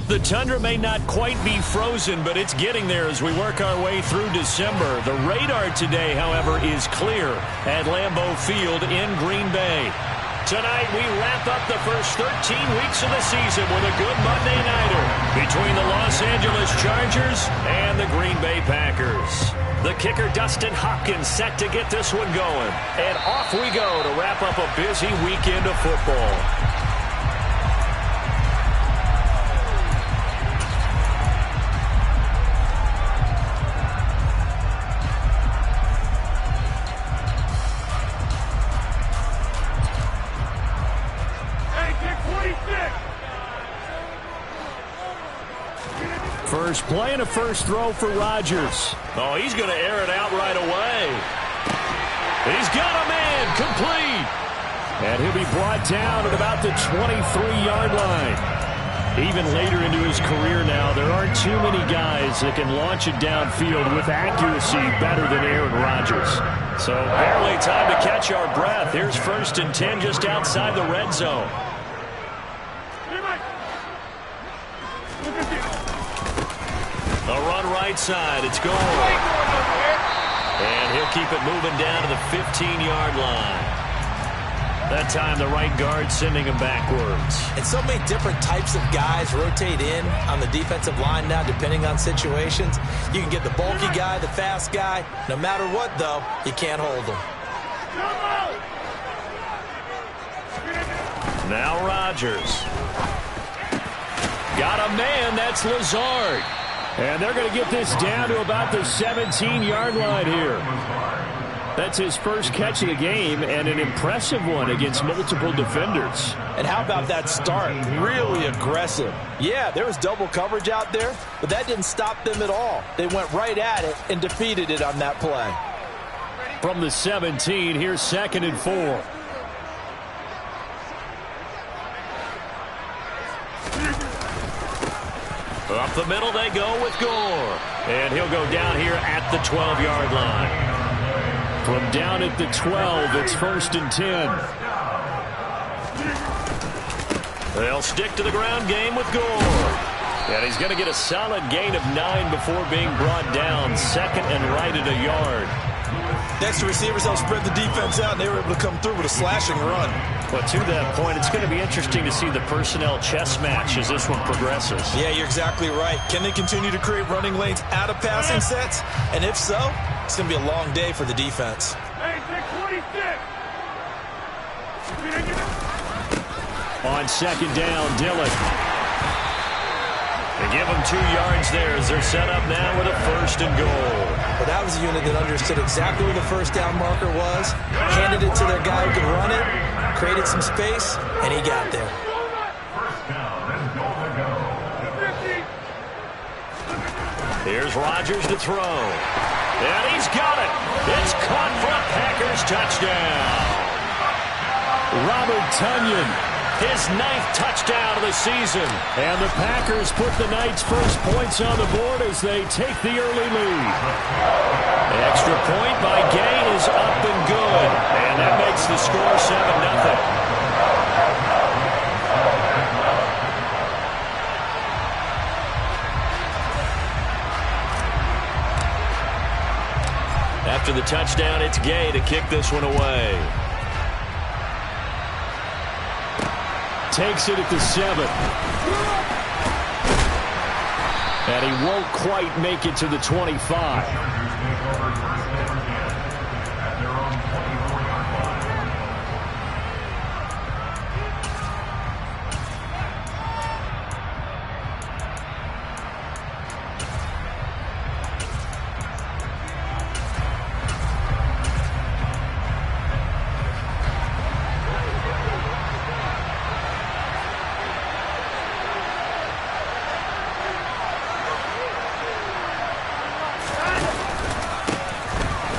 The tundra may not quite be frozen, but it's getting there as we work our way through December. The radar today, however, is clear at Lambeau Field in Green Bay. Tonight, we wrap up the first 13 weeks of the season with a good Monday nighter between the Los Angeles Chargers and the Green Bay Packers. The kicker, Dustin Hopkins, set to get this one going. And off we go to wrap up a busy weekend of football. First play and a first throw for Rodgers. Oh, he's going to air it out right away. He's got a man, complete. And he'll be brought down at about the 23-yard line. Even later into his career now, there aren't too many guys that can launch it downfield with accuracy better than Aaron Rodgers. So barely time to catch our breath. Here's 1st and 10 just outside the red zone. A run right side. It's Gore. And he'll keep it moving down to the 15-yard line. That time the right guard sending him backwards. And so many different types of guys rotate in on the defensive line now depending on situations. You can get the bulky guy, the fast guy. No matter what, though, you can't hold them. Now Rodgers. Got a man. That's Lazard. And they're going to get this down to about the 17-yard line here. That's his first catch of the game, and an impressive one against multiple defenders. And how about that start? Really aggressive. Yeah, there was double coverage out there, but that didn't stop them at all. They went right at it and defeated it on that play. From the 17, here's 2nd and 4. Up the middle they go with Gore. And he'll go down here at the 12-yard line. From down at the 12, it's 1st and 10. They'll stick to the ground game with Gore. And he's going to get a solid gain of 9 before being brought down. 2nd and right at a yard. Next, the receivers helped spread the defense out, and they were able to come through with a slashing run. But to that point, it's going to be interesting to see the personnel chess match as this one progresses. Yeah, you're exactly right. Can they continue to create running lanes out of passing sets? And if so, it's going to be a long day for the defense. On 2nd down, Dillon. They give them 2 yards there as they're set up now with a 1st and goal. Well, that was a unit that understood exactly where the first down marker was, handed it to their guy who could run it, created some space, and he got there. Here's Rodgers to throw. And he's got it. It's caught for a Packers touchdown. Robert Tonyan. His 9th touchdown of the season. And the Packers put the night's first points on the board as they take the early lead. An extra point by Gay is up and good. And that makes the score 7-0. After the touchdown, it's Gay to kick this one away. Takes it at the 7. And he won't quite make it to the 25.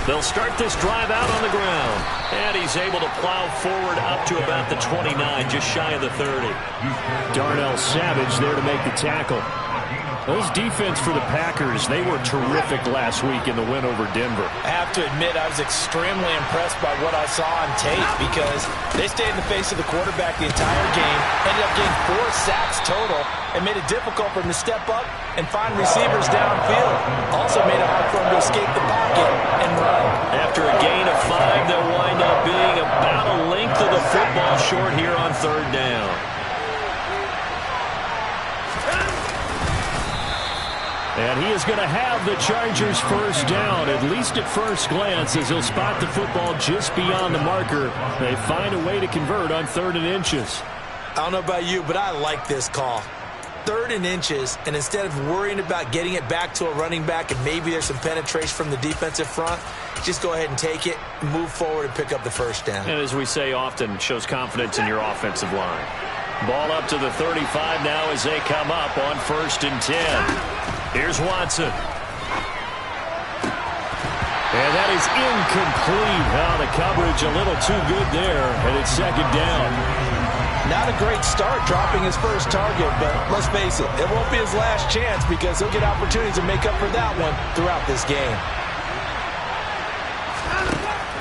They'll start this drive out on the ground. And he's able to plow forward up to about the 29, just shy of the 30. Darnell Savage there to make the tackle. This defense for the Packers, they were terrific last week in the win over Denver. I have to admit, I was extremely impressed by what I saw on tape because they stayed in the face of the quarterback the entire game, ended up getting 4 sacks total, and made it difficult for him to step up and find receivers downfield. Also made it hard for him to escape the pocket and run. After a gain of 5, they'll wind up being about a length of the football short here on 3rd down. And he is going to have the Chargers first down, at least at first glance, as he'll spot the football just beyond the marker. They find a way to convert on 3rd and inches. I don't know about you, but I like this call. 3rd and inches, and instead of worrying about getting it back to a running back and maybe there's some penetration from the defensive front, just go ahead and take it, move forward, and pick up the first down. And as we say often, shows confidence in your offensive line. Ball up to the 35 now as they come up on 1st and 10. Here's Watson. And that is incomplete. The coverage a little too good there, and it's 2nd down. Not a great start dropping his first target, but let's face it, it won't be his last chance because he'll get opportunities to make up for that one throughout this game.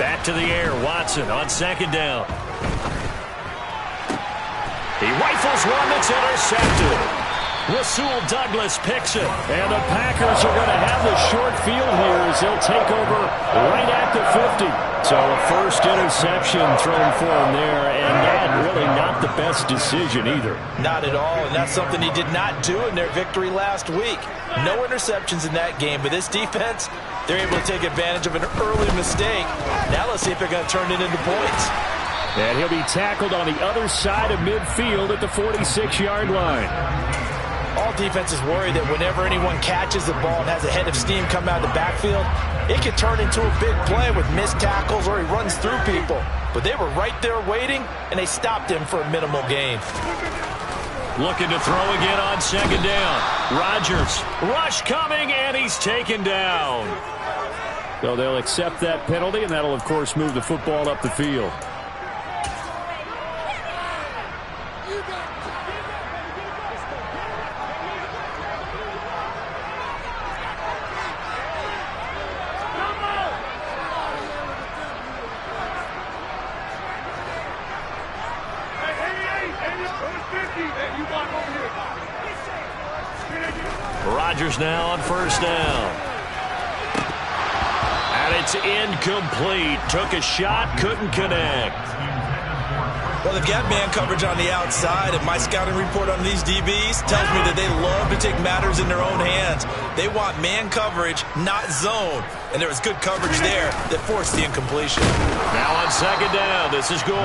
Back to the air, Watson on 2nd down. He rifles one that's intercepted. Rasul Douglas picks it, and the Packers are going to have the short field here as they'll take over right at the 50. So a first interception thrown for him there, and that really not the best decision either. Not at all, and that's something he did not do in their victory last week. No interceptions in that game, but this defense, they're able to take advantage of an early mistake. Now let's see if they're going to turn it into points. And he'll be tackled on the other side of midfield at the 46-yard line. All defenses worry that whenever anyone catches the ball and has a head of steam come out of the backfield, it can turn into a big play with missed tackles or he runs through people. But they were right there waiting, and they stopped him for a minimal gain. Looking to throw again on 2nd down. Rodgers, rush coming, and he's taken down. So they'll accept that penalty, and that'll, of course, move the football up the field. Rodgers now on 1st down. And it's incomplete. Took a shot, couldn't connect. Well, they've got man coverage on the outside, and my scouting report on these DBs tells me that they love to take matters in their own hands. They want man coverage, not zone. And there was good coverage there that forced the incompletion. Now on 2nd down, this is Gore.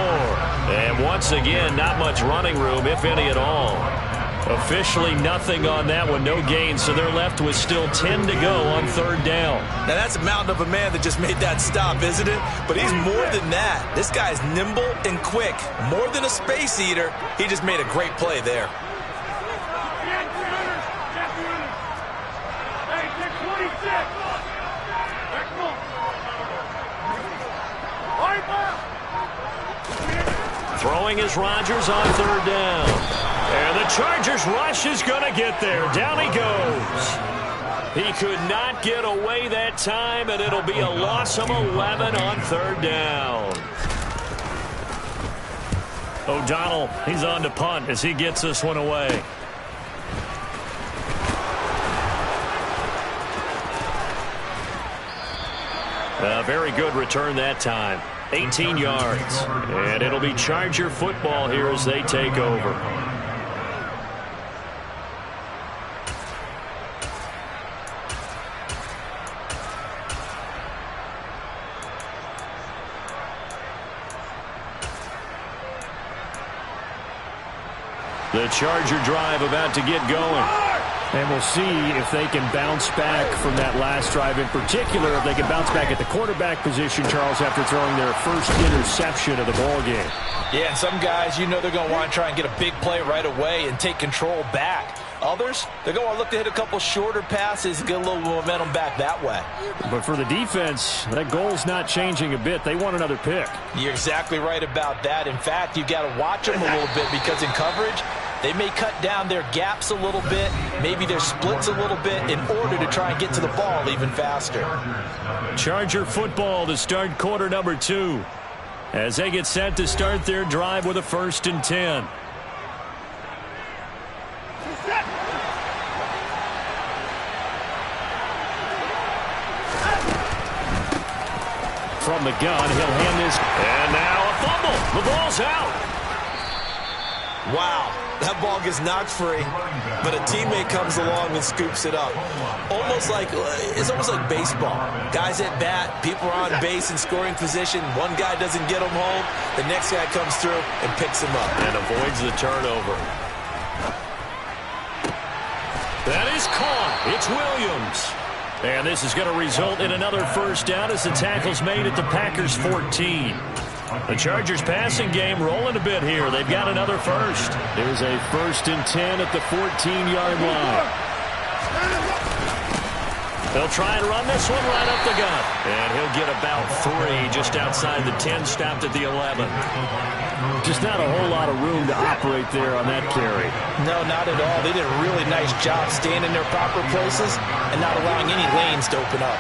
And once again, not much running room, if any at all. Officially nothing on that one, no gain, so they're left with still 10 to go on 3rd down. Now that's a mountain of a man that just made that stop, isn't it? But he's more than that. This guy's nimble and quick. More than a space eater, he just made a great play there. Throwing is Rodgers on 3rd down. And the Chargers rush is going to get there. Down he goes. He could not get away that time, and it'll be a loss of 11 on 3rd down. O'Donnell, he's on to punt as he gets this one away. A very good return that time. 18 yards. And it'll be Charger football here as they take over. The Charger drive about to get going. And we'll see if they can bounce back from that last drive in particular, if they can bounce back at the quarterback position, Charles, after throwing their first interception of the ball game. Yeah, and some guys, you know they're going to want to try and get a big play right away and take control back. Others, they're going to look to hit a couple shorter passes and get a little momentum back that way. But for the defense, that goal's not changing a bit. They want another pick. You're exactly right about that. In fact, you've got to watch them a little bit because in coverage, They may cut down their gaps a little bit, maybe their splits a little bit in order to try and get to the ball even faster. Charger football to start quarter number 2 as they get set to start their drive with a 1st and 10. From the gun, he'll hand this. And now a fumble. The ball's out. Wow, that ball gets knocked free, but a teammate comes along and scoops it up. It's almost like baseball. Guys at bat, people are on base in scoring position. One guy doesn't get him home. The next guy comes through and picks him up. And avoids the turnover. That is caught. It's Williams. And this is going to result in another 1st down as the tackle's made at the Packers 14. The Chargers passing game rolling a bit here. They've got another 1st. There's a 1st and 10 at the 14-yard line. They'll try and run this one right up the gut. And he'll get about 3 just outside the 10, stopped at the 11. Just not a whole lot of room to operate there on that carry. No, not at all. They did a really nice job staying in their proper places and not allowing any lanes to open up.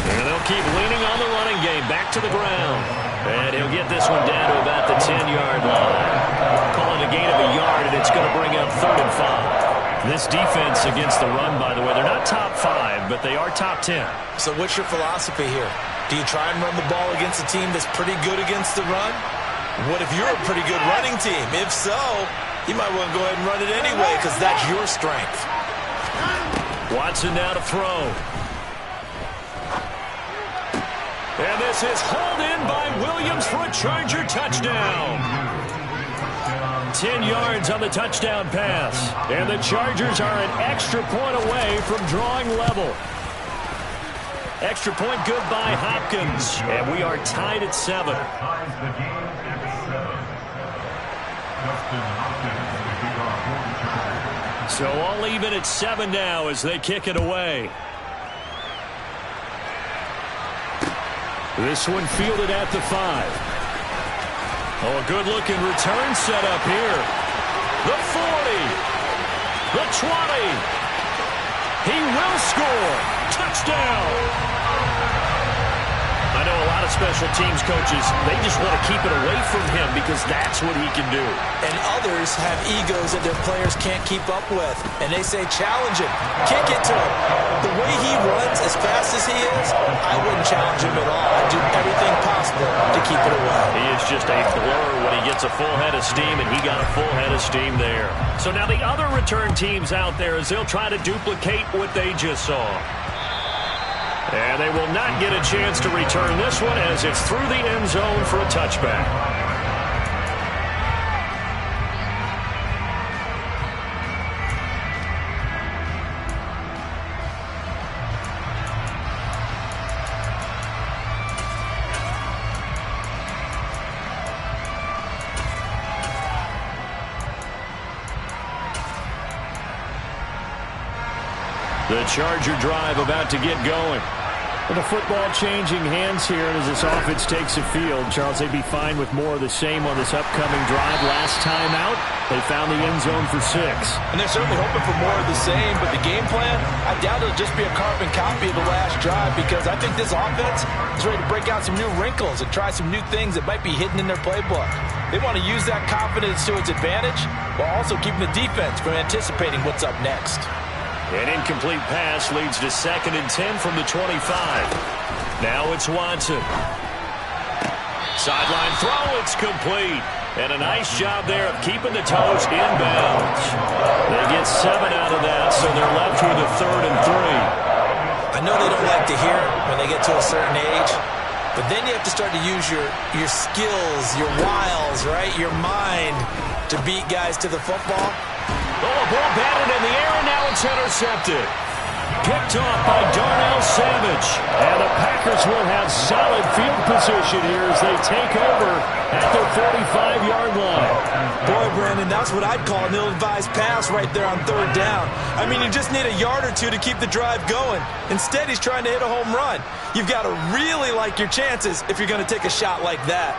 And they'll keep leaning on the running game. Back to the ground. And he'll get this one down to about the 10-yard line. Call it a gain of a yard, and it's going to bring up 3rd and 5. This defense against the run, by the way, they're not top 5, but they are top 10. So what's your philosophy here? Do you try and run the ball against a team that's pretty good against the run? What if you're a pretty good running team? If so, you might want to go ahead and run it anyway because that's your strength. Watson now to throw. And this is hauled in by Williams for a Charger touchdown. 10 yards on the touchdown pass. And the Chargers are an extra point away from drawing level. Extra point good by Hopkins. And we are tied at 7. So all even at 7 now as they kick it away. This one fielded at the 5. Oh, a good-looking return set up here. The 40. The 20. He will score. Touchdown. I know a lot of special teams coaches, they just want to keep it away from him because that's what he can do. And others have egos that their players can't keep up with. And they say, challenge him. Kick it to him. The way he runs as fast as he is, I wouldn't challenge him at all. I'd do everything possible to keep it away. He is just a blur when he gets a full head of steam, and he got a full head of steam there. So now the other return teams out there as they'll try to duplicate what they just saw. And they will not get a chance to return this one as it's through the end zone for a touchback. The Charger drive about to get going. With the football changing hands here, and as this offense takes the field, Charles, they'd be fine with more of the same on this upcoming drive. Last time out, they found the end zone for 6. And they're certainly hoping for more of the same, but the game plan, I doubt it'll just be a carbon copy of the last drive because I think this offense is ready to break out some new wrinkles and try some new things that might be hidden in their playbook. They want to use that confidence to its advantage while also keeping the defense from anticipating what's up next. An incomplete pass leads to 2nd and 10 from the 25. Now it's Watson. Sideline throw, it's complete. And a nice job there of keeping the toes inbounds. They get 7 out of that, so they're left with a 3rd and 3. I know they don't like to hear it when they get to a certain age, but then you have to start to use your skills, your wiles, right, your mind to beat guys to the football. Oh, a ball batted in the air, and now it's intercepted. Picked off by Darnell Savage. And the Packers will have solid field position here as they take over at their 45-yard line. Boy, Brandon, that's what I'd call an ill-advised pass right there on third down. I mean, you just need a yard or two to keep the drive going. Instead, he's trying to hit a home run. You've got to really like your chances if you're going to take a shot like that.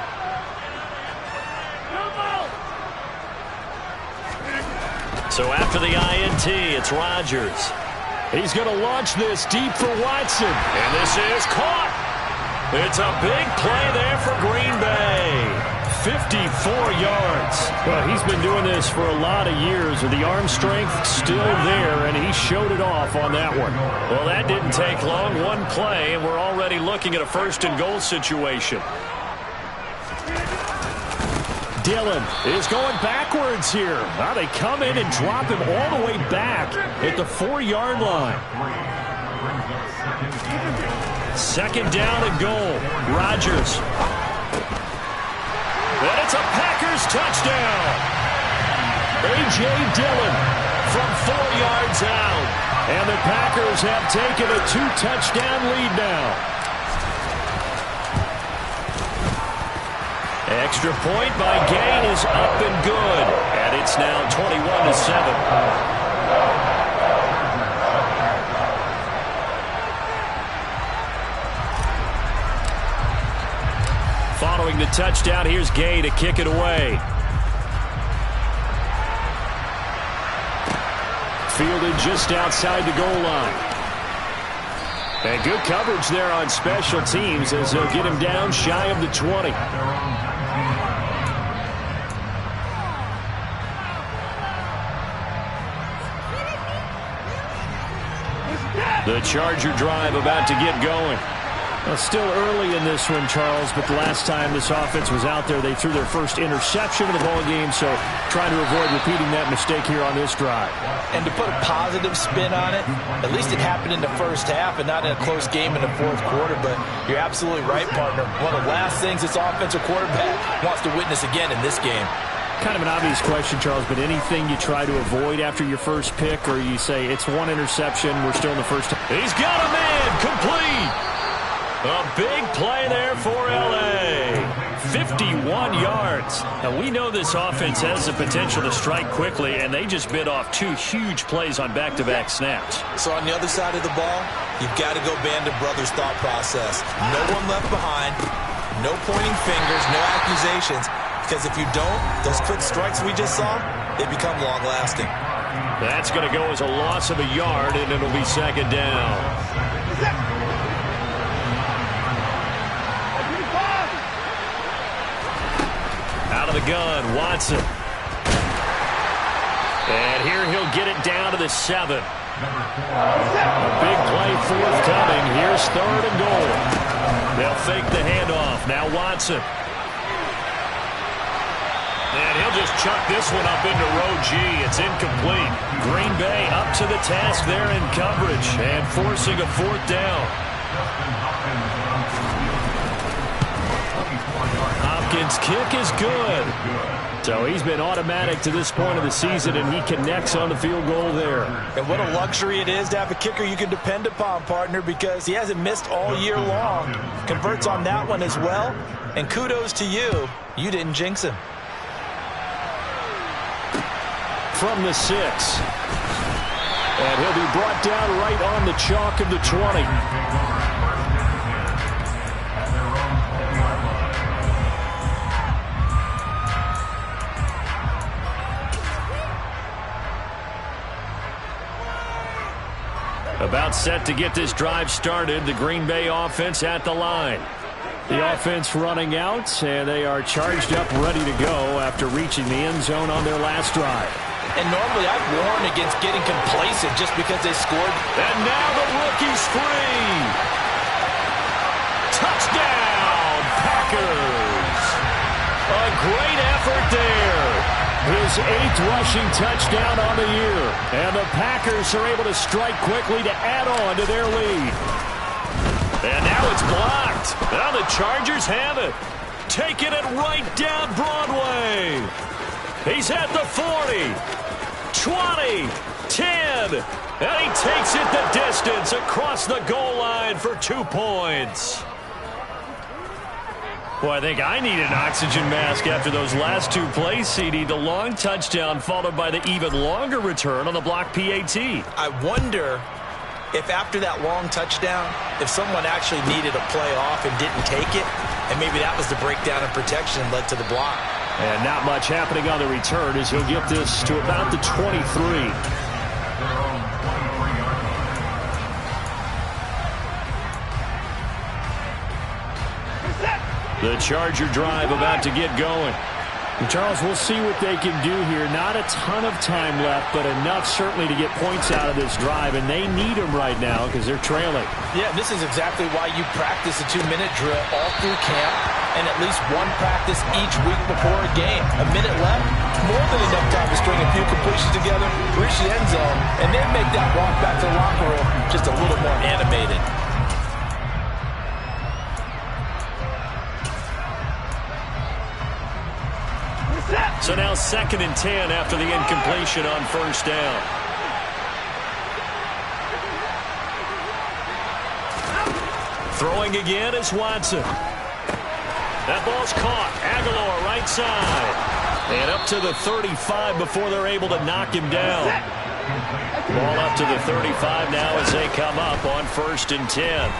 So after the INT, it's Rodgers. He's going to launch this deep for Watson. And this is caught. It's a big play there for Green Bay. 54 yards. Well, he's been doing this for a lot of years with the arm strength still there, and he showed it off on that one. Well, that didn't take long. One play, and we're already looking at a first-and-goal situation. Dillon is going backwards here. Now they come in and drop him all the way back at the 4-yard line. Second down and goal. Rodgers. And it's a Packers touchdown. A.J. Dillon from 4 yards out. And the Packers have taken a 2-touchdown lead now. Extra point by Gain is up and good. And it's now 21-7. Following the touchdown, here's Gay to kick it away. Fielded just outside the goal line. And good coverage there on special teams as they'll get him down shy of the 20. The Charger drive about to get going. Well, still early in this one, Charles, but the last time this offense was out there, they threw their first interception of the ball game, so trying to avoid repeating that mistake here on this drive. And to put a positive spin on it, at least it happened in the first half and not in a close game in the fourth quarter, but you're absolutely right, partner. One of the last things this offensive quarterback wants to witness again in this game. Kind of an obvious question, Charles, but anything you try to avoid after your first pick, or you say it's one interception, we're still in the first. He's got a man, complete. A big play there for L.A. 51 yards. Now, we know this offense has the potential to strike quickly, and they just bit off 2 huge plays on back-to-back snaps. So on the other side of the ball, you've got to go Band of Brothers thought process. No one left behind, no pointing fingers, no accusations. Because if you don't, those quick strikes we just saw, they become long-lasting. That's going to go as a loss of a yard, and it'll be second down. Out of the gun, Watson. And here he'll get it down to the 7. A big play forthcoming. Here's third and goal. They'll fake the handoff. Now Watson. And he'll just chuck this one up into row G. It's incomplete. Green Bay up to the task there in coverage and forcing a fourth down. Hopkins' kick is good. So he's been automatic to this point of the season, and he connects on the field goal there. And what a luxury it is to have a kicker you can depend upon, partner, because he hasn't missed all year long. Converts on that one as well. And kudos to you. You didn't jinx him. From the 6. And he'll be brought down right on the chalk of the 20. About set to get this drive started. The Green Bay offense at the line. The offense running out, and they are charged up, ready to go after reaching the end zone on their last drive. And normally I'd warn against getting complacent just because they scored. And now the rookie's free. Touchdown, Packers. A great effort there. His 8th rushing touchdown on the year. And the Packers are able to strike quickly to add on to their lead. And now it's blocked. Now the Chargers have it. Taking it right down Broadway. He's at the 40. 20, 10. And he takes it the distance across the goal line for 2 points. Well, I think I need an oxygen mask after those last 2 plays, CD. The long touchdown followed by the even longer return on the block PAT. I wonder if after that long touchdown, if someone actually needed a play off and didn't take it, and maybe that was the breakdown in protection and led to the block. And not much happening on the return as he'll get this to about the 23. The Charger drive about to get going. And Charles, we'll see what they can do here. Not a ton of time left, but enough certainly to get points out of this drive, and they need them right now because they're trailing. Yeah, this is exactly why you practice a 2-minute drill all through camp and at least one practice each week before a game. A minute left, more than enough time to string a few completions together, reach the end zone, and then make that walk back to the locker room just a little more animated. So now 2nd and 10 after the incompletion on first down. Throwing again is Watson. That ball's caught. Aguilar right side. And up to the 35 before they're able to knock him down. Ball up to the 35 now as they come up on 1st and 10.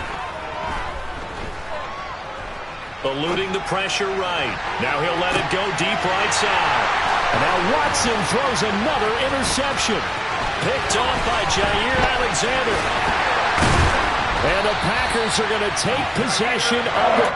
Eluding the pressure right. Now he'll let it go deep right side. And now Watson throws another interception. Picked off by Jair Alexander. And the Packers are going to take possession of it.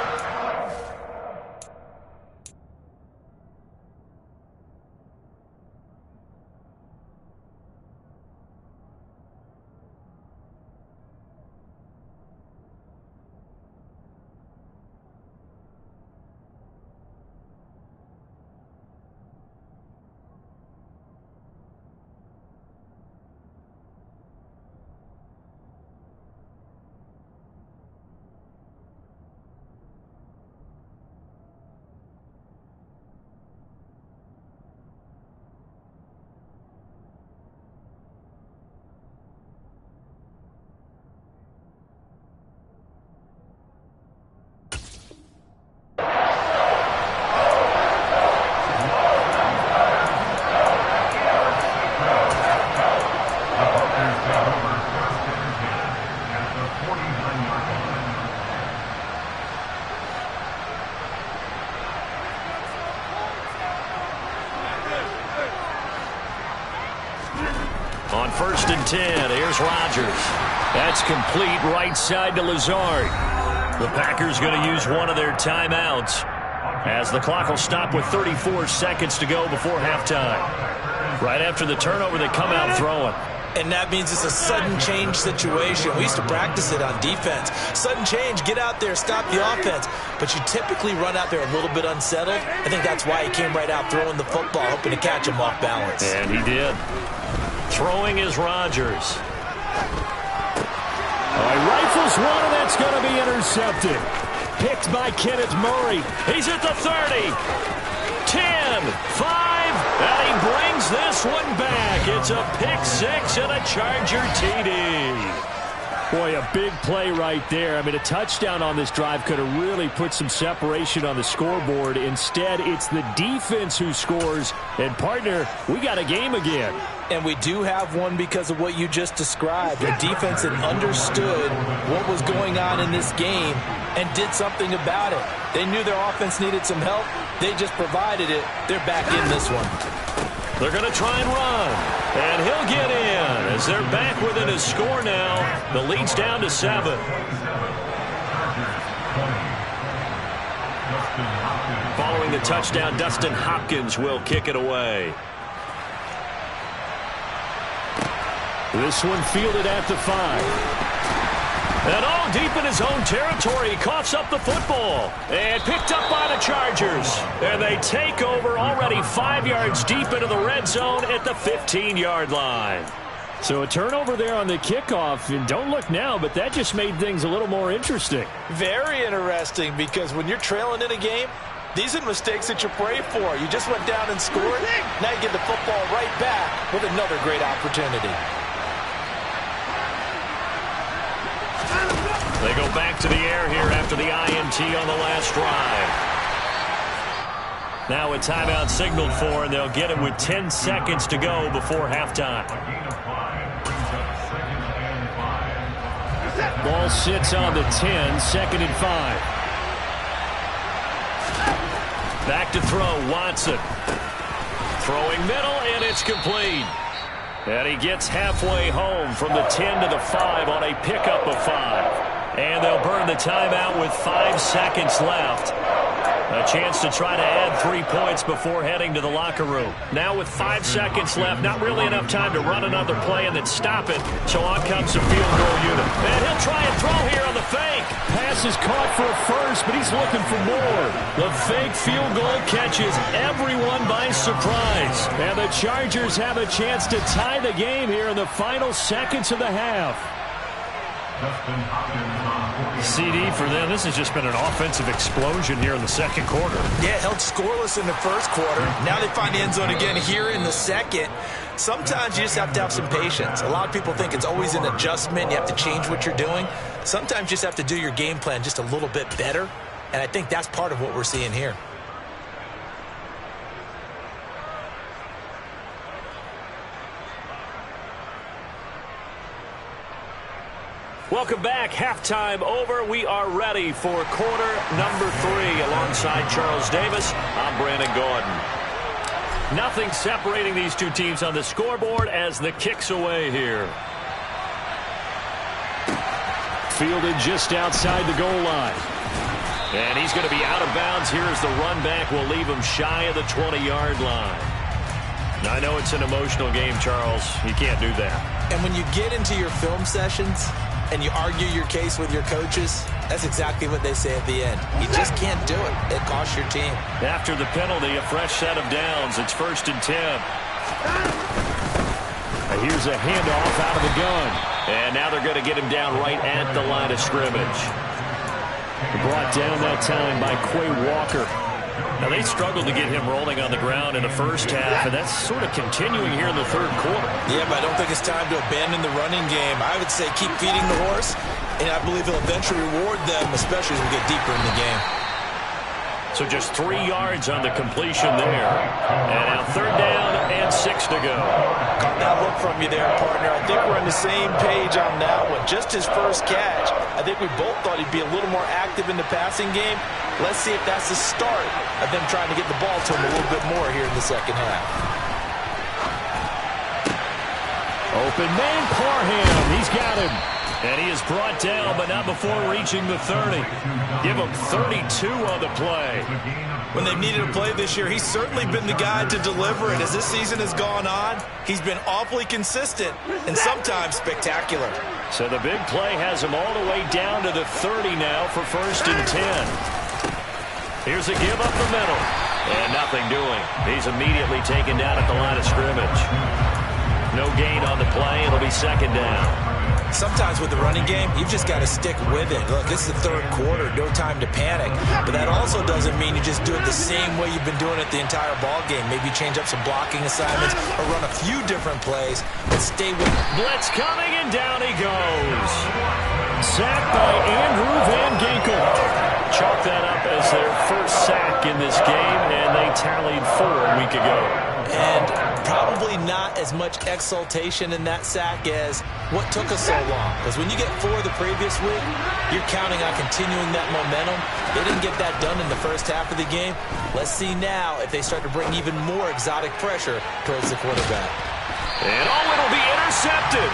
On 1st and 10, here's Rodgers. That's complete right side to Lazard. The Packers going to use one of their timeouts as the clock will stop with 34 seconds to go before halftime. Right after the turnover, they come out throwing. And that means it's a sudden change situation. We used to practice it on defense. Sudden change, get out there, stop the offense. But you typically run out there a little bit unsettled. I think that's why he came right out throwing the football, hoping to catch him off balance. And he did. Throwing is Rodgers. Rifles one, and that's going to be intercepted. Picked by Kenneth Murray. He's at the 30. 10, 5, and he brings this one back. It's a pick six and a Charger TD. Boy, a big play right there. I mean, a touchdown on this drive could have really put some separation on the scoreboard. Instead, it's the defense who scores. And, partner, we got a game again. And we do have one because of what you just described. The defense had understood what was going on in this game and did something about it. They knew their offense needed some help. They just provided it. They're back in this one. They're going to try and run. And he'll get in as they're back within a score now. The lead's down to 7. Following the touchdown, Dustin Hopkins will kick it away. This one fielded at the 5. And all deep in his own territory, he coughs up the football. And picked up by the Chargers. And they take over already 5 yards deep into the red zone at the 15-yard line. So a turnover there on the kickoff. And don't look now, but that just made things a little more interesting. Very interesting, because when you're trailing in a game, These are the mistakes that you pray for. You just went down and scored. Now you get the football right back with another great opportunity. They go back to the air here after the INT on the last drive. Now a timeout signaled for, and they'll get it with 10 seconds to go before halftime. Ball sits on the 10, 2nd and 5. Back to throw, Watson. Throwing middle, and it's complete. And he gets halfway home from the 10 to the 5 on a pickup of 5. And they'll burn the timeout with 5 seconds left. A chance to try to add 3 points before heading to the locker room. Now with 5 seconds left, not really enough time to run another play and then stop it. So on comes the field goal unit. And he'll try and throw here on the fake. Pass is caught for a first, but he's looking for more. The fake field goal catches everyone by surprise. And the Chargers have a chance to tie the game here in the final seconds of the half. CD for them. This has just been an offensive explosion here in the second quarter. Yeah, held scoreless in the first quarter. Now they find the end zone again here in the second. Sometimes you just have to have some patience. A lot of people think it's always an adjustment. You have to change what you're doing. Sometimes you just have to do your game plan just a little bit better. And I think that's part of what we're seeing here. Welcome back. Halftime over. We are ready for quarter number 3. Alongside Charles Davis, I'm Brandon Gaudin. Nothing separating these two teams on the scoreboard as the kick's away here. Fielded just outside the goal line. And he's going to be out of bounds. Here's the run back. Will leave him shy of the 20-yard line. Now, I know it's an emotional game, Charles. You can't do that. And when you get into your film sessions and you argue your case with your coaches, that's exactly what they say at the end. You just can't do it. It costs your team. After the penalty, a fresh set of downs. It's 1st and 10. And here's a handoff out of the gun. And now they're going to get him down right at the line of scrimmage. Brought down that time by Quay Walker. Now, they struggled to get him rolling on the ground in the first half, and that's sort of continuing here in the third quarter. Yeah, but I don't think it's time to abandon the running game. I would say keep feeding the horse, and I believe he'll eventually reward them, especially as we get deeper in the game. So just 3 yards on the completion there. And now 3rd down and 6 to go. Caught that look from you there, partner. I think we're on the same page on that one. Just his first catch. I think we both thought he'd be a little more active in the passing game. Let's see if that's the start of them trying to get the ball to him a little bit more here in the second half. Open man, Parham. He's got him. And he is brought down, but not before reaching the 30. Give him 32 on the play. When they've needed a play this year, he's certainly been the guy to deliver it. As this season has gone on, he's been awfully consistent and sometimes spectacular. So the big play has him all the way down to the 30 now for 1st and 10. Here's a give up the middle. And nothing doing. He's immediately taken down at the line of scrimmage. No gain on the play. It'll be 2nd down. Sometimes with the running game, you've just got to stick with it. Look, this is the third quarter, no time to panic. But that also doesn't mean you just do it the same way you've been doing it the entire ball game. Maybe change up some blocking assignments or run a few different plays, but stay with it. Blitz coming, and down he goes. Sacked by Andrew Van Ginkel. Chalk that up as their first sack in this game, and they tallied 4 a week ago. And probably not as much exultation in that sack as what took us so long. Because when you get 4 the previous week, you're counting on continuing that momentum. They didn't get that done in the first half of the game. Let's see now if they start to bring even more exotic pressure towards the quarterback. And it'll be intercepted.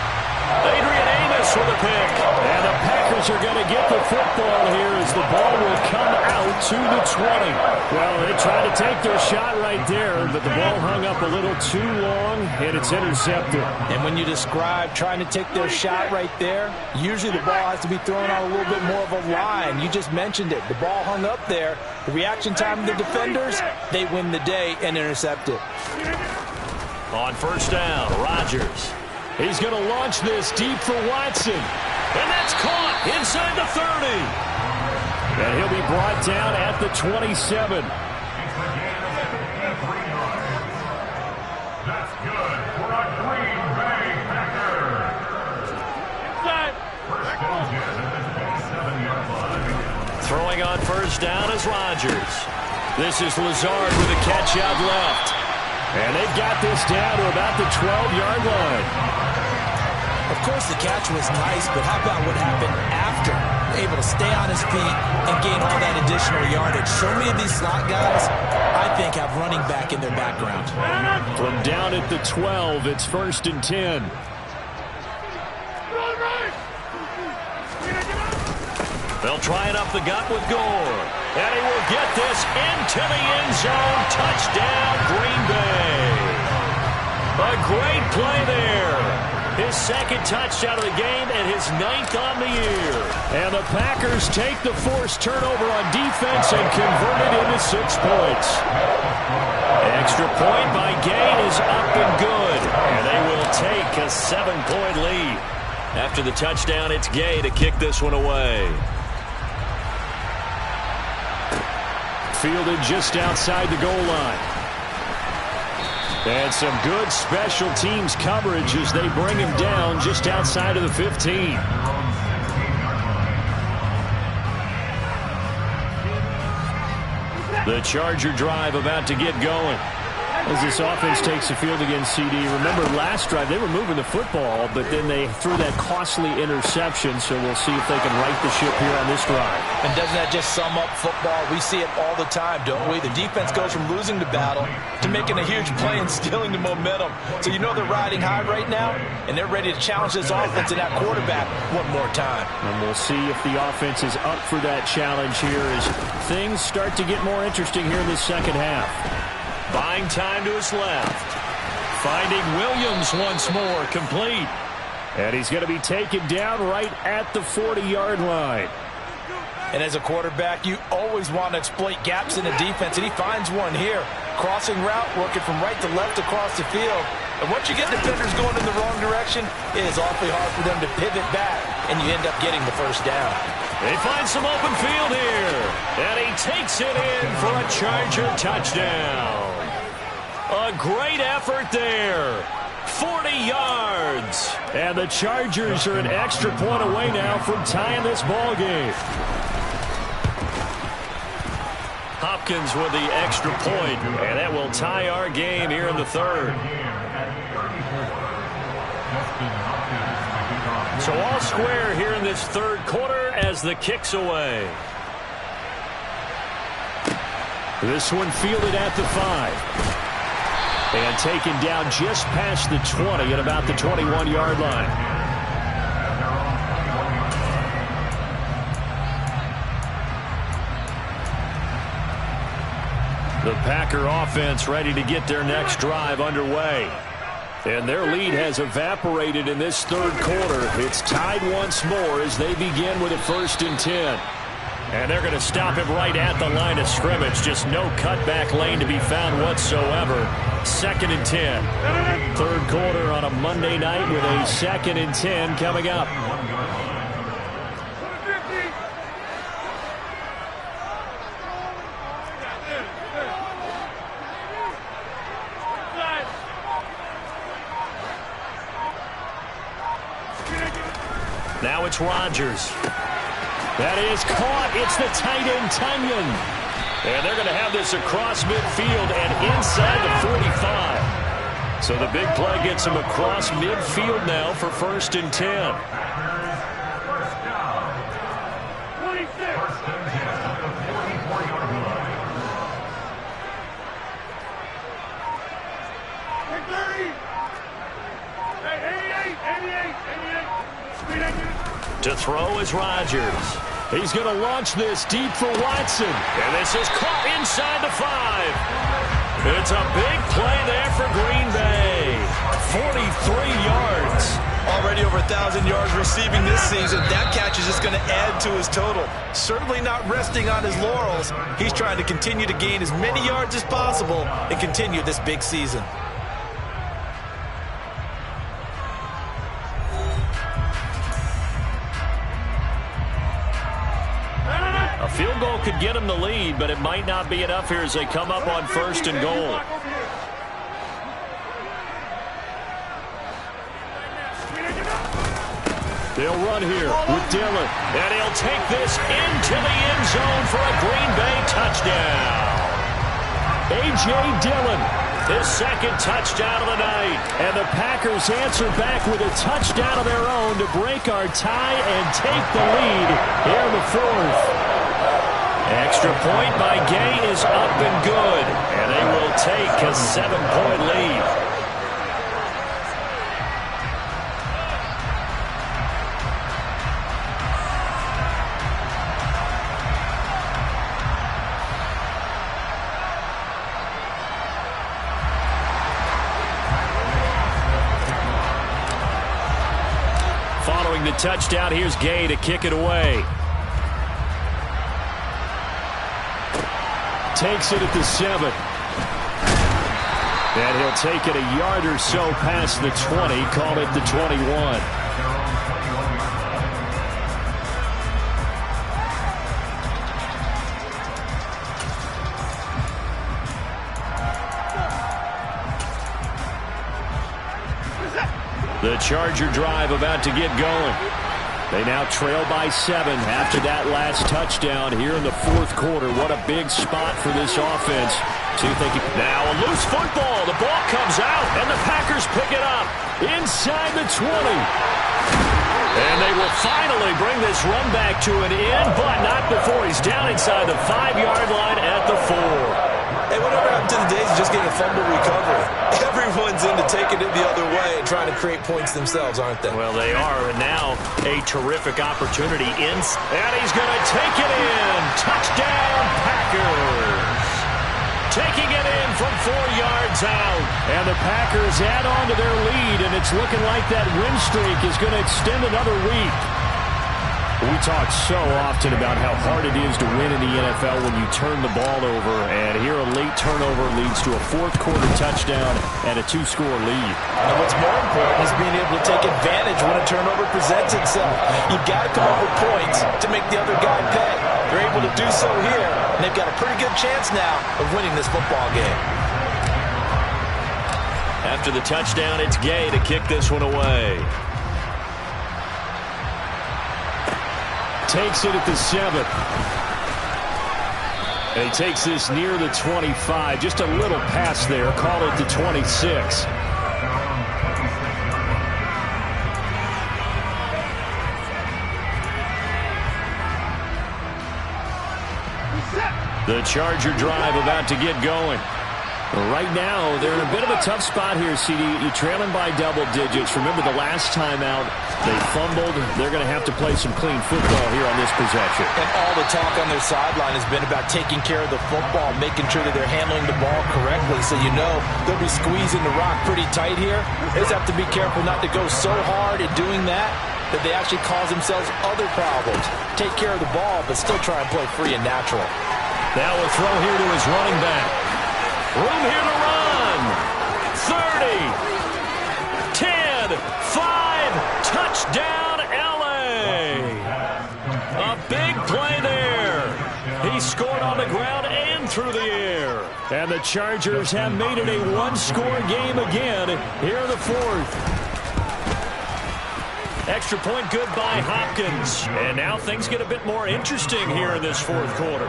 Adrian Amos with a pick. And the Packers are going to get the football here as the ball will come out to the 20. Well, they tried to take their shot right there, but the ball hung up a little too long, and it's intercepted. And when you describe trying to take their shot right there, usually the ball has to be thrown on a little bit more of a line. You just mentioned it. The ball hung up there. The reaction time of the defenders, they win the day and intercept it. On 1st down, Rodgers. He's going to launch this deep for Watson. And that's caught inside the 30. And he'll be brought down at the 27. That's good for a Green Bay Packer. First and 10 at the 27-yard line. Throwing on first down is Rodgers. This is Lazard with a catch out left. And they've got this down to about the 12-yard line. Of course, the catch was nice, but how about what happened after? Able to stay on his feet and gain all that additional yardage. So many of these slot guys, I think, have running back in their background. From down at the 12, it's first and 10. They'll try it up the gut with Gore. And he will get this into the end zone. Touchdown, Green Bay. A great play there. His second touchdown of the game and his 9th on the year. And the Packers take the forced turnover on defense and convert it into 6 points. Extra point by Gay is up and good. And they will take a 7-point lead. After the touchdown, it's Gay to kick this one away. Fielded just outside the goal line. And some good special teams coverage as they bring him down just outside of the 15. The Charger drive about to get going. As this offense takes the field against CD, remember last drive they were moving the football, but then they threw that costly interception, so we'll see if they can right the ship here on this drive. And doesn't that just sum up football? We see it all the time, don't we? The defense goes from losing the battle to making a huge play and stealing the momentum. So you know they're riding high right now, and they're ready to challenge this offense and that quarterback one more time. And we'll see if the offense is up for that challenge here as things start to get more interesting here in the second half. Buying time to his left. Finding Williams once more, complete. And he's going to be taken down right at the 40-yard line. And as a quarterback, you always want to exploit gaps in the defense, and he finds one here. Crossing route, working from right to left across the field. And once you get defenders going in the wrong direction, it is awfully hard for them to pivot back, and you end up getting the first down. They find some open field here. And he takes it in for a Charger touchdown. A great effort there. 40 yards. And the Chargers are an extra point away now from tying this ball game. Hopkins with the extra point, and that will tie our game here in the third. So all square here in this third quarter as the kick's away. This one fielded at the 5. And taken down just past the 20 at about the 21-yard line. The Packer offense ready to get their next drive underway. And their lead has evaporated in this third quarter. It's tied once more as they begin with a 1st and 10. And they're going to stop him right at the line of scrimmage. Just no cutback lane to be found whatsoever. 2nd and 10. Third quarter on a Monday night with a 2nd and 10 coming up. Now it's Rodgers. That is caught. It's the tight end, Tunyon. And they're going to have this across midfield and inside the 45. So the big play gets him across midfield now for 1st and 10. To throw is Rodgers. He's going to launch this deep for Watson. And this is caught inside the 5. It's a big play there for Green Bay. 43 yards. Already over 1,000 yards receiving this season. That catch is just going to add to his total. Certainly not resting on his laurels. He's trying to continue to gain as many yards as possible and continue this big season. A field could get them the lead, but it might not be enough here as they come up on 1st and goal. They'll run here with Dillon. And he'll take this into the end zone for a Green Bay touchdown. A.J. Dillon, his 2nd touchdown of the night. And the Packers answer back with a touchdown of their own to break our tie and take the lead here in the 4th. Extra point by Gay is up and good. And they will take a 7-point lead. Following the touchdown, here's Gay to kick it away. Takes it at the 7. And he'll take it a yard or so past the 20, call it the 21. The Charger drive about to get going. They now trail by 7 after that last touchdown here in the 4th quarter. What a big spot for this offense. Now a loose football. The ball comes out, and the Packers pick it up inside the 20. And they will finally bring this run back to an end, but not before he's down inside the 5-yard line at the 4. Hey, whatever happened to the days of just getting a fumble recovery? Everyone's into taking it the other way and trying to create points themselves, aren't they? Well, they are, and now a terrific opportunity. And he's going to take it in. Touchdown, Packers. Taking it in from 4 yards out. And the Packers add on to their lead, and it's looking like that win streak is going to extend another week. We talk so often about how hard it is to win in the NFL when you turn the ball over, and here a late turnover leads to a 4th quarter touchdown and a 2-score lead. And what's more important is being able to take advantage when a turnover presents itself. You've got to come up with points to make the other guy pay. They're able to do so here, and they've got a pretty good chance now of winning this football game. After the touchdown, it's Gay to kick this one away. Takes it at the 7. And he takes this near the 25. Just a little pass there. Call it the 26. The Charger drive about to get going. Right now, they're in a bit of a tough spot here, CD. You're trailing by double digits. Remember the last time out, they fumbled. They're going to have to play some clean football here on this possession. And all the talk on their sideline has been about taking care of the football, making sure that they're handling the ball correctly. So you know they'll be squeezing the rock pretty tight here. They just have to be careful not to go so hard at doing that they actually cause themselves other problems. Take care of the ball, but still try and play free and natural. Now a throw here to his running back. Room here to run. 30, 10, 5, touchdown LA. A big play there. He scored on the ground and through the air. And the Chargers have made it a 1-score game again here in the 4th. Extra point good by Hopkins. And now things get a bit more interesting here in this 4th quarter.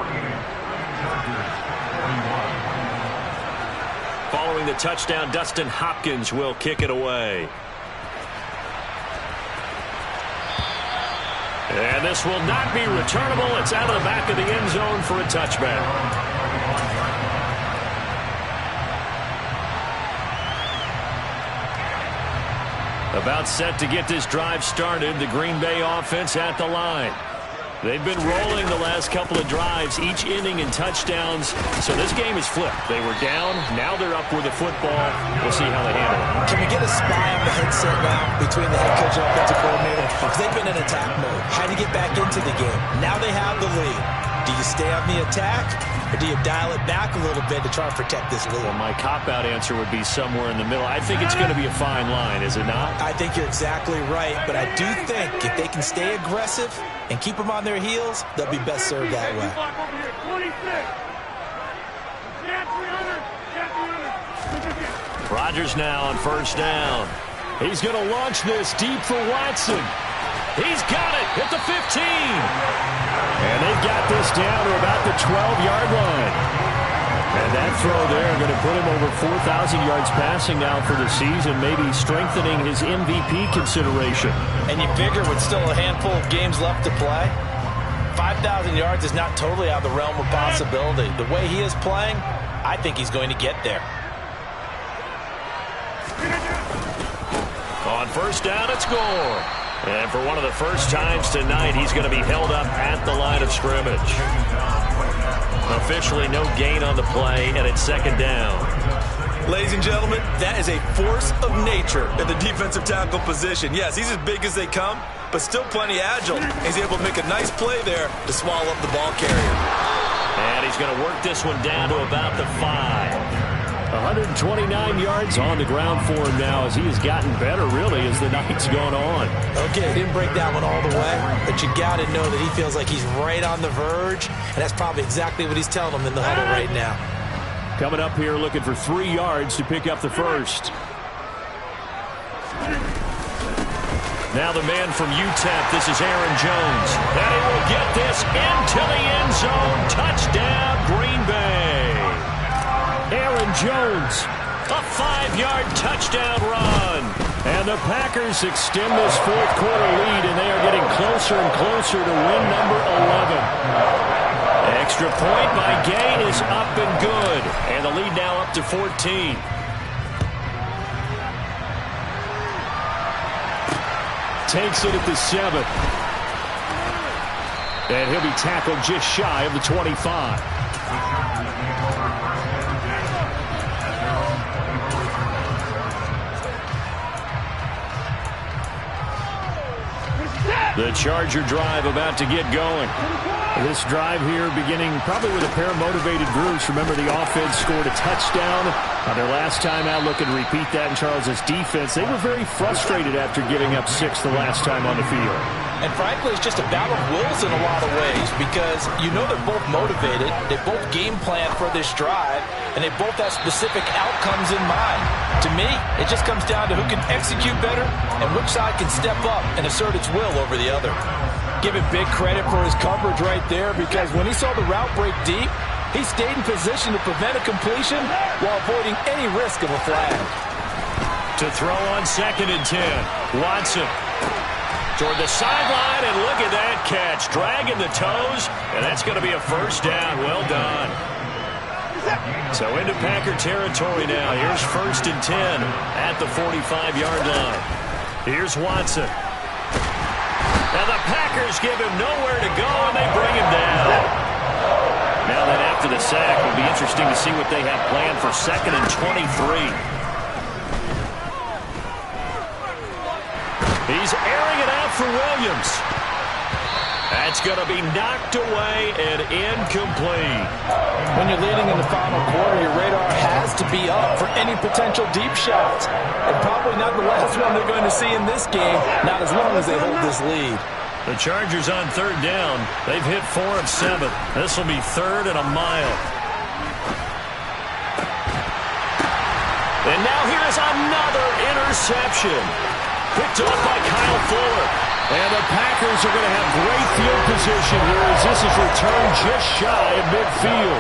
Following the touchdown, Dustin Hopkins will kick it away. And this will not be returnable. It's out of the back of the end zone for a touchback. About set to get this drive started. The Green Bay offense at the line. They've been rolling the last couple of drives, each inning in touchdowns. So this game is flipped. They were down. Now they're up with the football. We'll see how they handle it. Can we get a spy on the headset now between the head coach and offensive coordinator? Because they've been in attack mode. How to get back into the game. Now they have the lead. Do you stay on the attack, or do you dial it back a little bit to try and protect this lead? Well, my cop-out answer would be somewhere in the middle. I think it's going to be a fine line, is it not? I think you're exactly right, but I do think if they can stay aggressive and keep them on their heels, they'll be best served that way. Rodgers now on first down. He's going to launch this deep for Watson. He's got it at the 15. And they've got this down to about the 12-yard line. And that throw there going to put him over 4,000 yards passing now for the season, maybe strengthening his MVP consideration. And you figure with still a handful of games left to play, 5,000 yards is not totally out of the realm of possibility. The way he is playing, I think he's going to get there. On first down, it's Gore. And for one of the first times tonight, he's going to be held up at the line of scrimmage. Officially no gain on the play, and it's second down. Ladies and gentlemen, that is a force of nature in the defensive tackle position. Yes, he's as big as they come, but still plenty agile. He's able to make a nice play there to swallow up the ball carrier. And he's going to work this one down to about the 5. 129 yards on the ground for him now as he has gotten better, really, as the night's gone on. Okay, didn't break that one all the way, but you got to know that he feels like he's right on the verge, and that's probably exactly what he's telling them in the huddle right now. Coming up here looking for 3 yards to pick up the first. Now the man from UTEP, this is Aaron Jones. And he will get this into the end zone. Touchdown, Green Bay. Aaron Jones, a 5-yard touchdown run. And the Packers extend this fourth quarter lead, and they are getting closer and closer to win number 11. Extra point by Gay is up and good. And the lead now up to 14. Takes it at the 7. And he'll be tackled just shy of the 25. The Charger drive about to get going. This drive here beginning probably with a pair of motivated groups. Remember, the offense scored a touchdown on their last time out. Looking to repeat that in Charles' defense. They were very frustrated after giving up 6 the last time on the field. And frankly, it's just a battle of wills in a lot of ways because you know they're both motivated. They both game plan for this drive, and they both have specific outcomes in mind. To me, it just comes down to who can execute better and which side can step up and assert its will over the other. Give him big credit for his coverage right there because when he saw the route break deep, he stayed in position to prevent a completion while avoiding any risk of a flag. To throw on 2nd and 10, Watson toward the sideline, and look at that catch. Dragging the toes, and that's going to be a first down. Well done. So into Packer territory now. Here's 1st and 10 at the 45-yard line. Here's Watson. And the Packers give him nowhere to go, and they bring him down. Now then, after the sack, it'll be interesting to see what they have planned for 2nd and 23. He's airing it out for Williams. That's going to be knocked away and incomplete. When you're leading in the final quarter, your radar has to be up for any potential deep shots. And probably not the last one they're going to see in this game, not as long as they hold this lead. The Chargers on 3rd down. They've hit 4 of 7. This will be 3rd and a mile. And now here's another interception. Picked off by Kyle Fuller. And the Packers are going to have great field position here as this is returned just shy of midfield.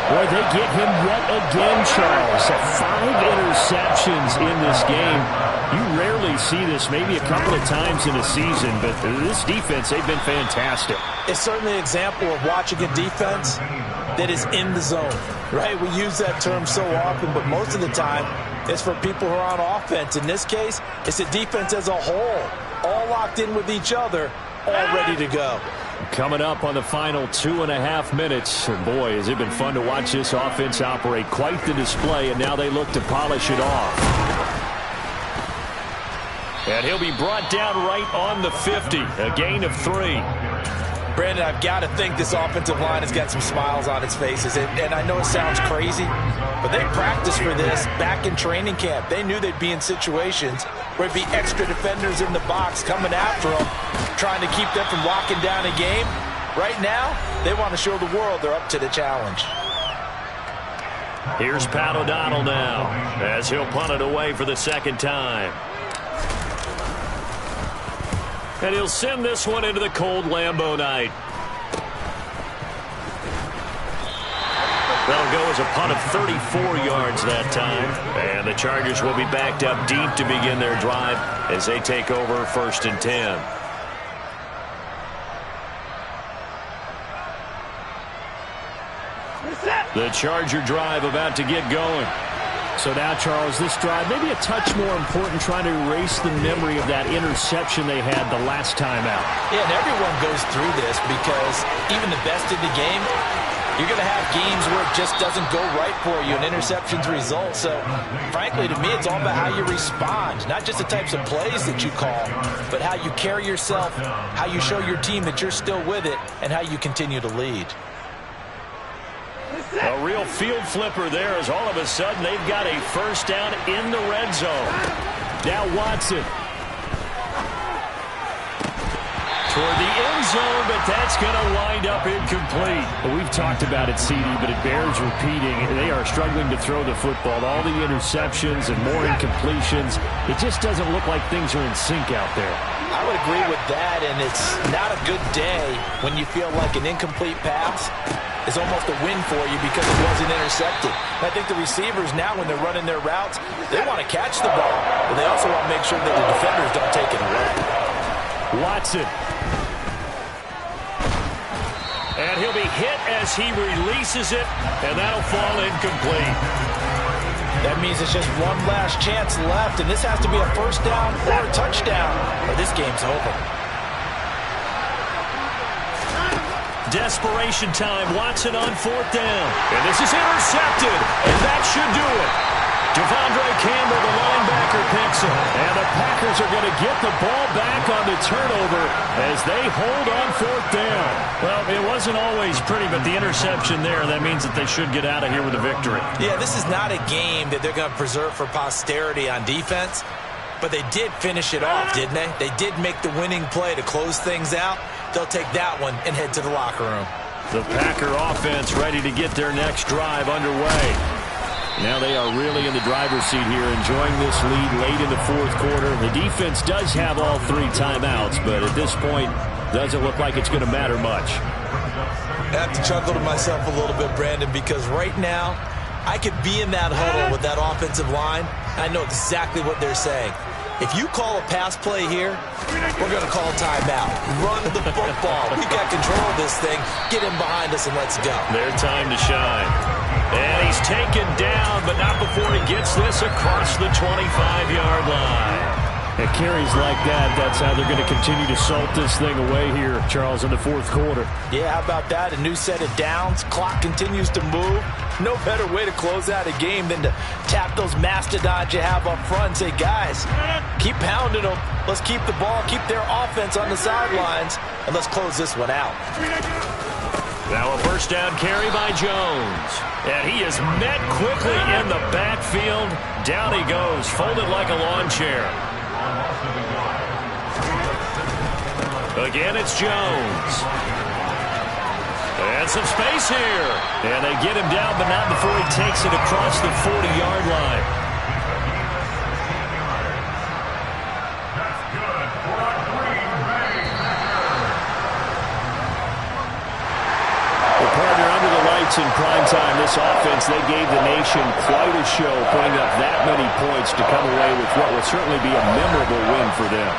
Boy, they get him yet again, Charles. 5 interceptions in this game. You rarely see this, maybe a couple of times in a season, but this defense, they've been fantastic. It's certainly an example of watching a defense that is in the zone, right? We use that term so often, but most of the time, it's for people who are on offense. In this case, it's the defense as a whole, all locked in with each other, all ready to go. Coming up on the final 2.5 minutes. And boy, has it been fun to watch this offense operate. Quite the display, and now they look to polish it off. And he'll be brought down right on the 50. A gain of 3. Brandon, I've got to think this offensive line has got some smiles on its faces. And I know it sounds crazy, but they practiced for this back in training camp. They knew they'd be in situations where it'd be extra defenders in the box coming after them, trying to keep them from locking down a game. Right now, they want to show the world they're up to the challenge. Here's Pat O'Donnell now as he'll punt it away for the second time. And he'll send this one into the cold Lambeau night. That'll go as a punt of 34 yards that time. And the Chargers will be backed up deep to begin their drive as they take over 1st and 10. The Charger drive about to get going. So now, Charles, this drive maybe a touch more important, trying to erase the memory of that interception they had the last time out. Yeah, and everyone goes through this because even the best in the game, you're going to have games where it just doesn't go right for you and interceptions result. So, frankly, to me, it's all about how you respond, not just the types of plays that you call, but how you carry yourself, how you show your team that you're still with it, and how you continue to lead. A real field flipper there as all of a sudden they've got a first down in the red zone. Now Watson. Toward the end zone, but that's going to wind up incomplete. Well, we've talked about it, CD, but it bears repeating. They are struggling to throw the football. All the interceptions and more incompletions. It just doesn't look like things are in sync out there. I would agree with that, and it's not a good day when you feel like an incomplete pass is almost a win for you because it wasn't intercepted. And I think the receivers now, when they're running their routes, they want to catch the ball, but they also want to make sure that the defenders don't take it away. Watson. And he'll be hit as he releases it, and that'll fall incomplete. That means it's just one last chance left, and this has to be a first down or a touchdown, or this game's over. Desperation time. Watson on 4th down. And this is intercepted, and that should do it. Devondre Campbell, the linebacker, picks it. And the Packers are going to get the ball back on the turnover as they hold on 4th down. Well, it wasn't always pretty, but the interception there, that means that they should get out of here with a victory. Yeah, this is not a game that they're going to preserve for posterity on defense, but they did finish it off, didn't they? They did make the winning play to close things out. They'll take that one and head to the locker room. The Packer offense ready to get their next drive underway. Now they are really in the driver's seat here, enjoying this lead late in the 4th quarter. The defense does have all 3 timeouts, but at this point, doesn't look like it's going to matter much. I have to chuckle to myself a little bit, Brandon, because right now, I could be in that huddle with that offensive line. I know exactly what they're saying. If you call a pass play here, we're going to call a timeout. Run the football. We've got control of this thing. Get in behind us and let's go. Their time to shine. And he's taken down, but not before he gets this across the 25-yard line. At carries like that, that's how they're going to continue to salt this thing away here, Charles, in the 4th quarter. Yeah, how about that? A new set of downs. Clock continues to move. No better way to close out a game than to tap those mastodons you have up front and say, guys, keep pounding them. Let's keep the ball, keep their offense on the sidelines, and let's close this one out. Now a first down carry by Jones. And he is met quickly in the backfield. Down he goes, folded like a lawn chair. Again, it's Jones. And some space here. And they get him down, but not before he takes it across the 40-yard line. In prime time, this offense, they gave the nation quite a show, putting up that many points to come away with what will certainly be a memorable win for them.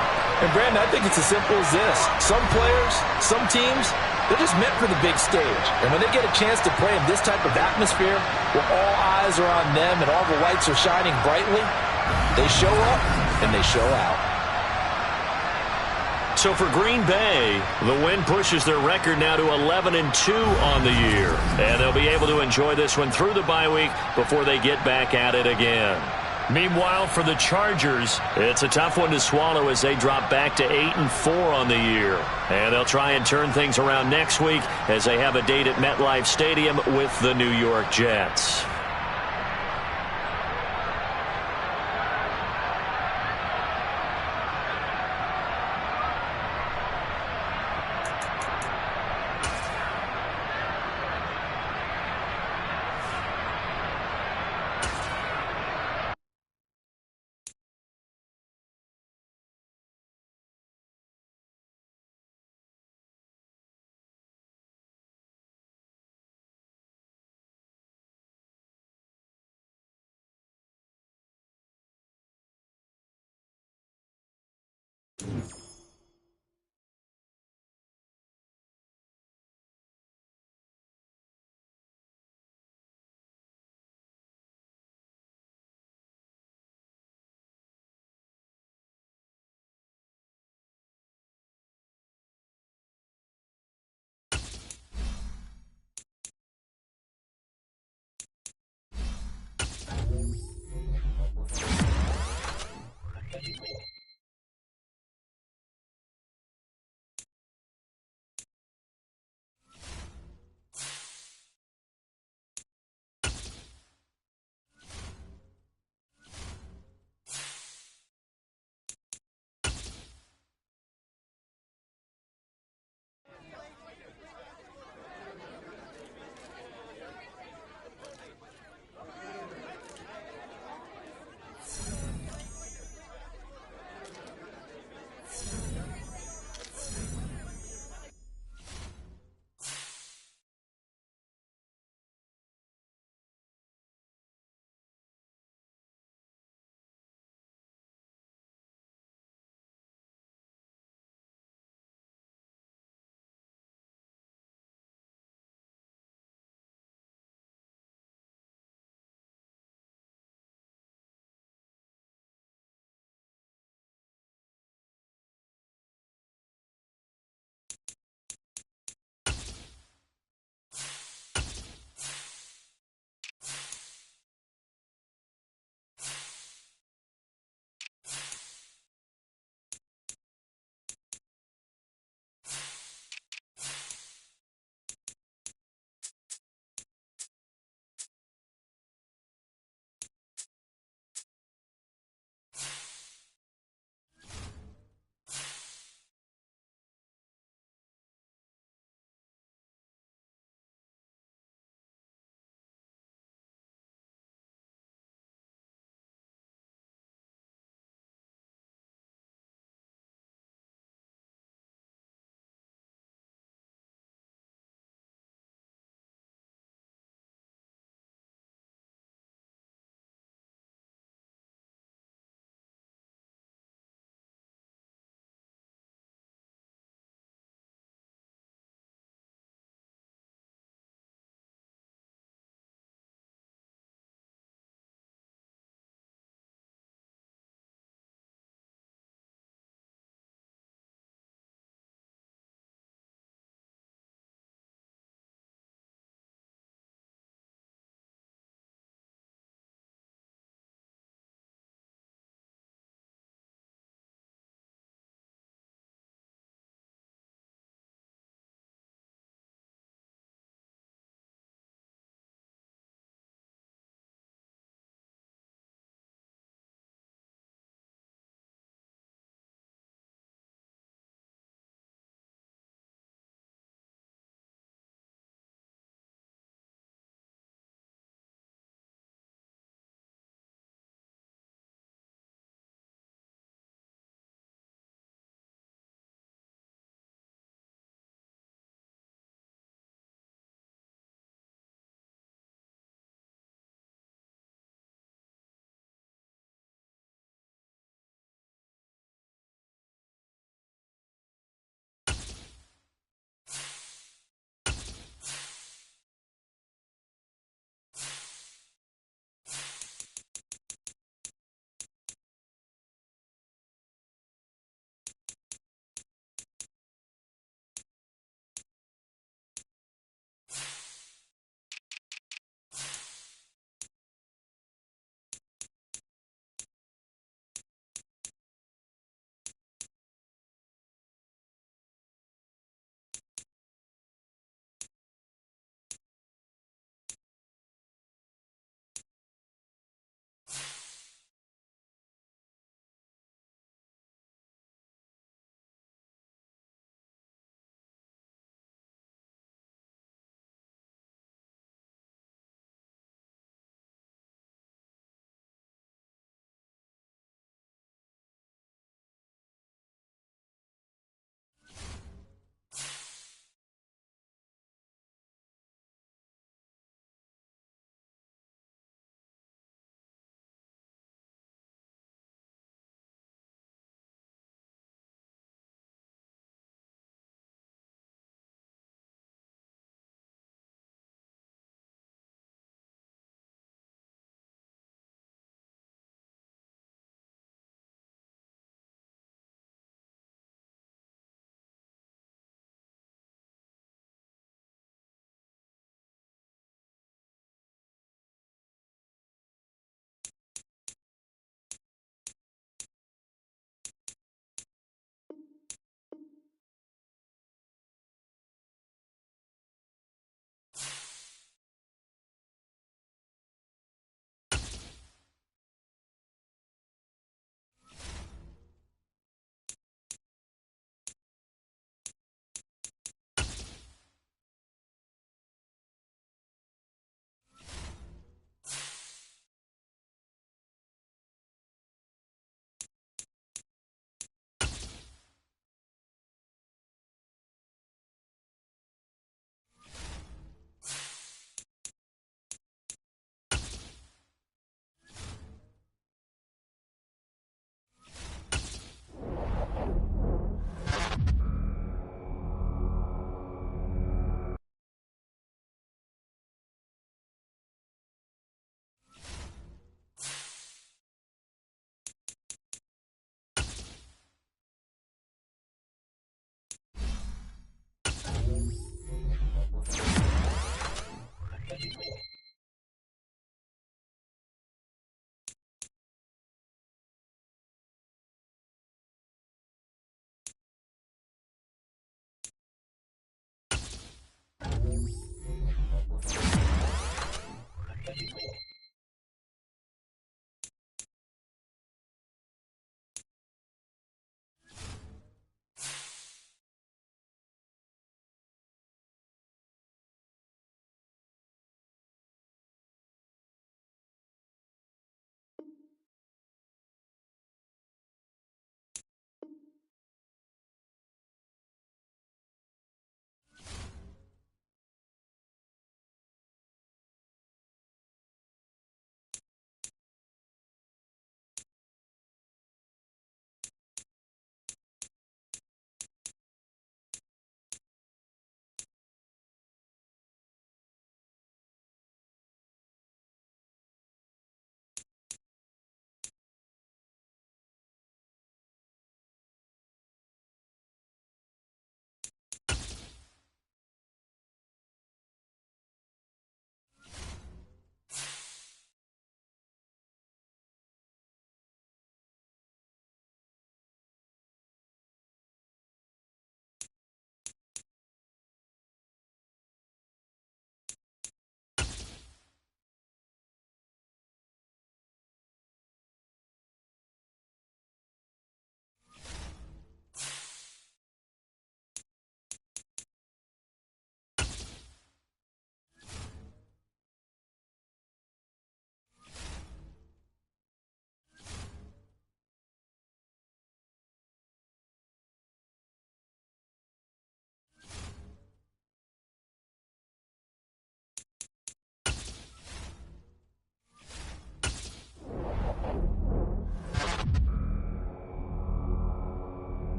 And, Brandon, I think it's as simple as this. Some players, some teams, they're just meant for the big stage. And when they get a chance to play in this type of atmosphere where all eyes are on them and all the lights are shining brightly, they show up and they show out. So for Green Bay, the win pushes their record now to 11-2 on the year. And they'll be able to enjoy this one through the bye week before they get back at it again. Meanwhile, for the Chargers, it's a tough one to swallow as they drop back to 8-4 on the year. And they'll try and turn things around next week as they have a date at MetLife Stadium with the New York Jets.